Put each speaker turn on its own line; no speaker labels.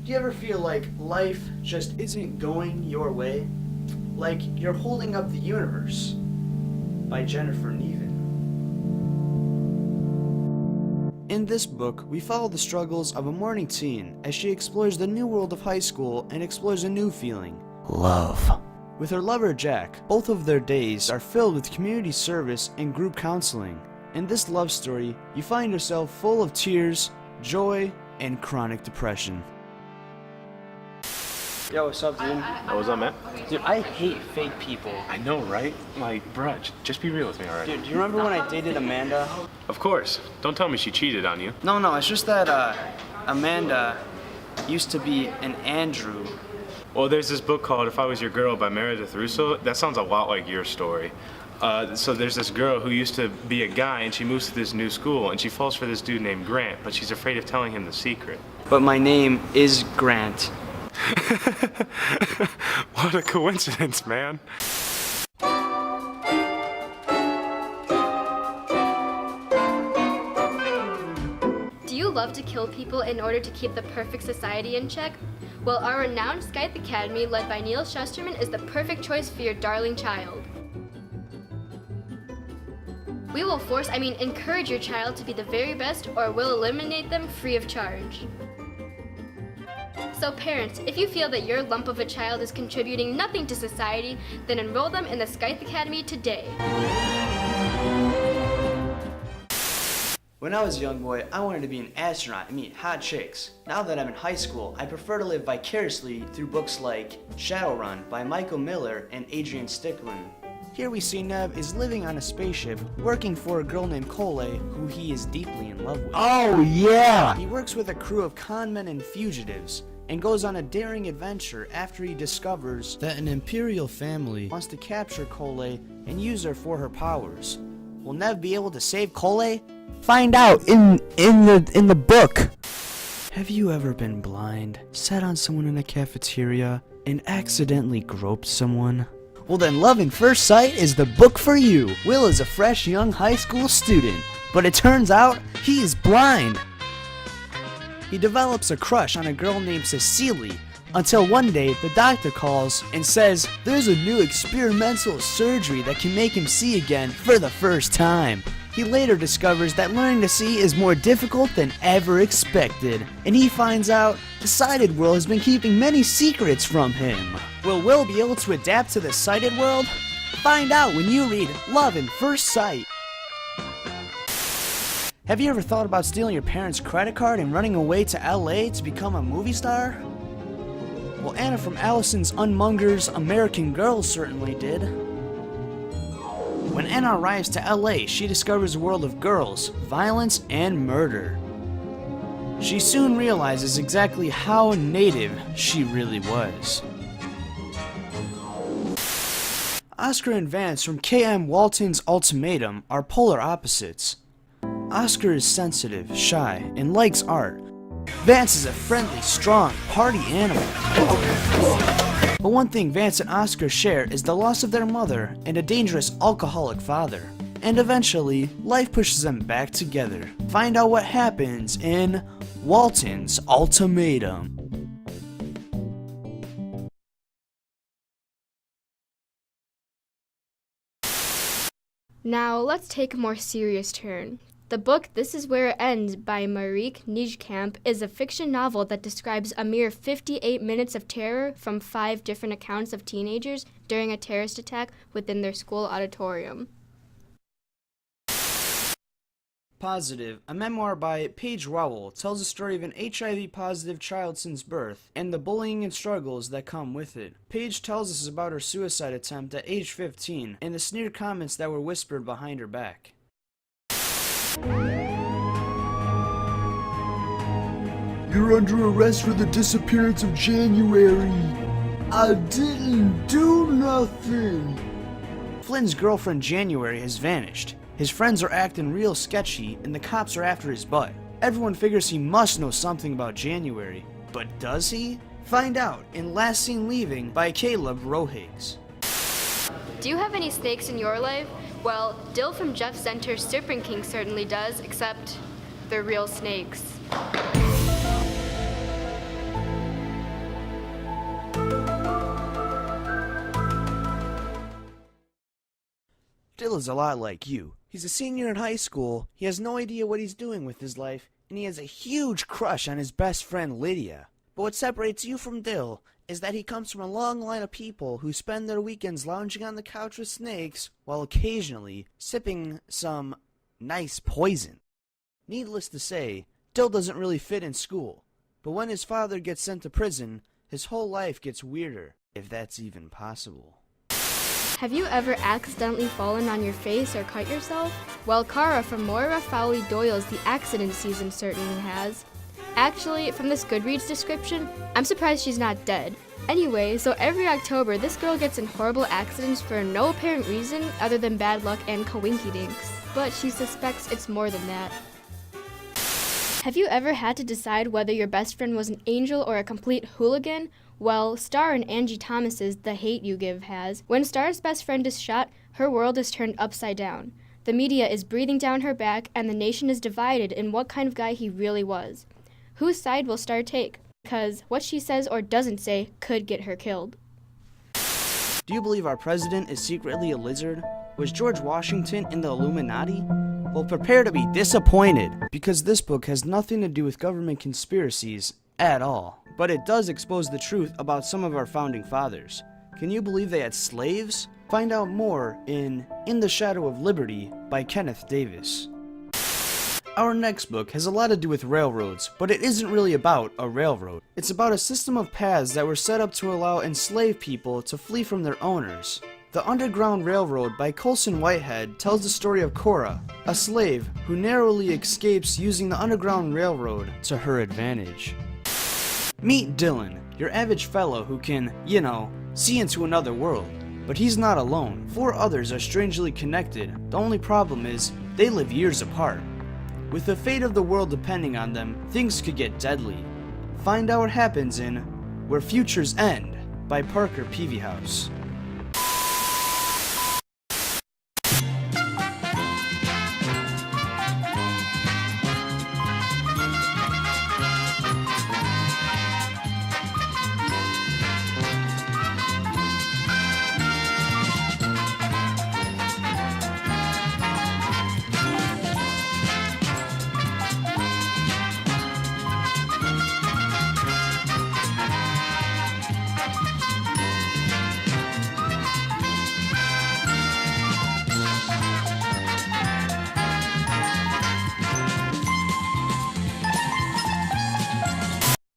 Do you ever feel like life just isn't going your way? Like You're Holding Up the Universe by Jennifer Neven. In this book, we follow the struggles of a mourning teen as she explores the new world of high school and explores a new feeling: love. With her lover Jack, both of their days are filled with community service and group counseling. In this love story, you find yourself full of tears, joy, and chronic depression. Yo, what's up, dude?
What's up, man?
Dude, I hate fake people.
I know, right? Like, bruh, just be real with me already.
Dude, do you remember when I dated Amanda?
Of course. Don't tell me she cheated on you.
No, it's just that Amanda used to be an Andrew.
Well, there's this book called If I Was Your Girl by Meredith Russo. That sounds a lot like your story. So there's this girl who used to be a guy, and she moves to this new school, and she falls for this dude named Grant, but she's afraid of telling him the secret.
But my name is Grant.
What a coincidence, man.
Do you love to kill people in order to keep the perfect society in check? Well, our renowned Scythe Academy, led by Neil Shusterman, is the perfect choice for your darling child. We will encourage your child to be the very best, or we'll eliminate them free of charge. So parents, if you feel that your lump of a child is contributing nothing to society, then enroll them in the Scythe Academy today.
When I was a young boy, I wanted to be an astronaut and meet hot chicks. Now that I'm in high school, I prefer to live vicariously through books like Shadowrun by Michael Miller and Adrian Sticklin. Here we see Neb is living on a spaceship, working for a girl named Collin, who he is deeply in love with.
Oh yeah!
He works with a crew of conmen and fugitives, and goes on a daring adventure after he discovers that an imperial family wants to capture Collin and use her for her powers. Will Neb be able to save Collin?
Find out in the book.
Have you ever been blind, sat on someone in a cafeteria, and accidentally groped someone? Well then, Love at First Sight is the book for you. Will is a fresh young high school student, but it turns out he is blind. He develops a crush on a girl named Cecily, until one day the doctor calls and says there's a new experimental surgery that can make him see again for the first time. He later discovers that learning to see is more difficult than ever expected, and he finds out the sighted world has been keeping many secrets from him. Will Will be able to adapt to the sighted world? Find out when you read Love at First Sight. Have you ever thought about stealing your parents' credit card and running away to LA to become a movie star? Well, Anna from Allison's Unmunger's American Girl certainly did. When Anna arrives to LA, she discovers a world of girls, violence, and murder. She soon realizes exactly how native she really was. Oscar and Vance from K.M. Walton's Ultimatum are polar opposites. Oscar is sensitive, shy, and likes art. Vance is a friendly, strong, party animal. But one thing Vance and Oscar share is the loss of their mother and a dangerous alcoholic father. And eventually, life pushes them back together. Find out what happens in Walton's Ultimatum.
Now, let's take a more serious turn. The book This Is Where It Ends by Marieke Nijkamp is a fiction novel that describes a mere 58 minutes of terror from 5 different accounts of teenagers during a terrorist attack within their school auditorium.
Positive, a memoir by Paige Rowell, tells the story of an HIV-positive child since birth and the bullying and struggles that come with it. Paige tells us about her suicide attempt at age 15 and the sneer comments that were whispered behind her back.
You're under arrest for the disappearance of January. I didn't do nothing.
Flynn's girlfriend January has vanished. His friends are acting real sketchy and the cops are after his butt. Everyone figures he must know something about January. But does he? Find out in Last Seen Leaving by Caleb Rohiggs.
Do you have any snakes in your life? Well, Dill from Jeff Center's Serpent King certainly does, except they're real snakes.
Dill is a lot like you. He's a senior in high school, he has no idea what he's doing with his life, and he has a huge crush on his best friend Lydia. But what separates you from Dill is that he comes from a long line of people who spend their weekends lounging on the couch with snakes while occasionally sipping some nice poison. Needless to say, Dill doesn't really fit in school, but when his father gets sent to prison, his whole life gets weirder, if that's even possible.
Have you ever accidentally fallen on your face or cut yourself? Well, Kara from Moira Fowley Doyle's The Accident season certainly has. Actually, from this Goodreads description, I'm surprised she's not dead. Anyway, so every October, this girl gets in horrible accidents for no apparent reason other than bad luck and coinkydinks. But she suspects it's more than that. Have you ever had to decide whether your best friend was an angel or a complete hooligan? Well, Star in Angie Thomas's The Hate You Give has. When Star's best friend is shot, her world is turned upside down. The media is breathing down her back, and the nation is divided in what kind of guy he really was. Whose side will Star take? Because what she says or doesn't say could get her killed.
Do you believe our president is secretly a lizard? Was George Washington in the Illuminati? Well, prepare to be disappointed, because this book has nothing to do with government conspiracies at all. But it does expose the truth about some of our founding fathers. Can you believe they had slaves? Find out more in the Shadow of Liberty by Kenneth Davis. Our next book has a lot to do with railroads, but it isn't really about a railroad. It's about a system of paths that were set up to allow enslaved people to flee from their owners. The Underground Railroad by Colson Whitehead tells the story of Cora, a slave who narrowly escapes using the Underground Railroad to her advantage. Meet Dylan, your average fellow who can, see into another world. But he's not alone. 4 others are strangely connected. The only problem is, they live years apart. With the fate of the world depending on them, things could get deadly. Find out what happens in Where Futures End by Parker Peavyhouse.